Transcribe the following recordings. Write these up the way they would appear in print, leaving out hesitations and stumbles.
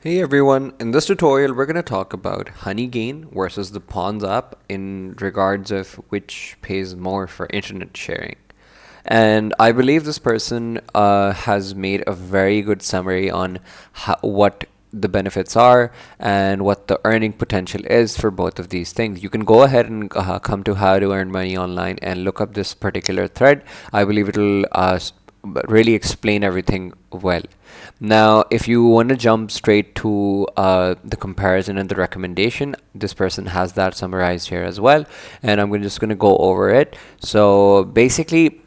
Hey everyone, in this tutorial we're going to talk about Honeygain versus the Pawns app in regards of which pays more for internet sharing. And I believe this person has made a very good summary on what the benefits are and what the earning potential is for both of these things. You can go ahead and come to How to Earn Money Online and look up this particular thread. I believe it'll really explain everything well. Now, if you want to jump straight to the comparison and the recommendation, this person has that summarized here as well, and I'm just going to go over it. So basically,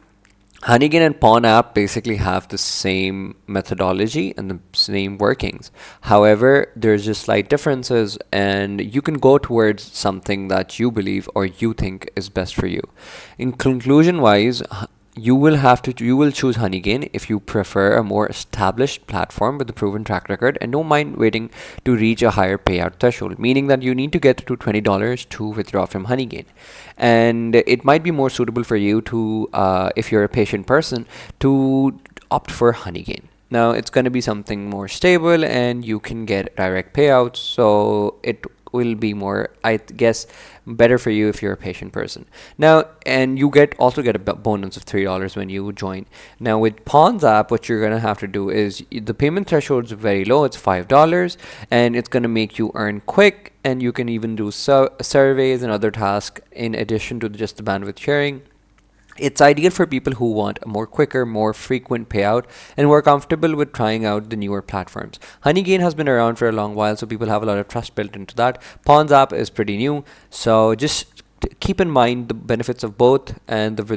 Honeygain and Pawn app basically have the same methodology and the same workings. However, there's just slight differences, and you can go towards something that you believe or you think is best for you. In conclusion wise, you will choose Honeygain if you prefer a more established platform with a proven track record and don't mind waiting to reach a higher payout threshold, meaning that you need to get to $20 to withdraw from Honeygain. And it might be more suitable for you to, if you're a patient person, to opt for Honeygain. Now it's going to be something more stable and you can get direct payouts, so it will be more, I guess, better for you if you're a patient person. Now, and you get also get a bonus of $3 when you join. Now with Pawns app, what you're gonna have to do is the payment threshold is very low. It's $5, and it's gonna make you earn quick, and you can even do surveys and other tasks in addition to just the bandwidth sharing. It's ideal for people who want a more quicker, more frequent payout and who are comfortable with trying out the newer platforms. Honeygain has been around for a long while, so people have a lot of trust built into that. Pawns app is pretty new, so just keep in mind the benefits of both and just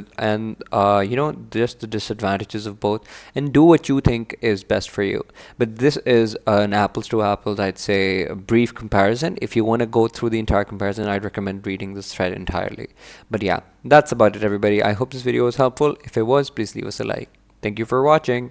the disadvantages of both, and do what you think is best for you. But this is an apples to apples, I'd say, a brief comparison. If you want to go through the entire comparison, I'd recommend reading this thread entirely. But yeah, that's about it, everybody. I hope this video was helpful. If it was, please leave us a like. Thank you for watching.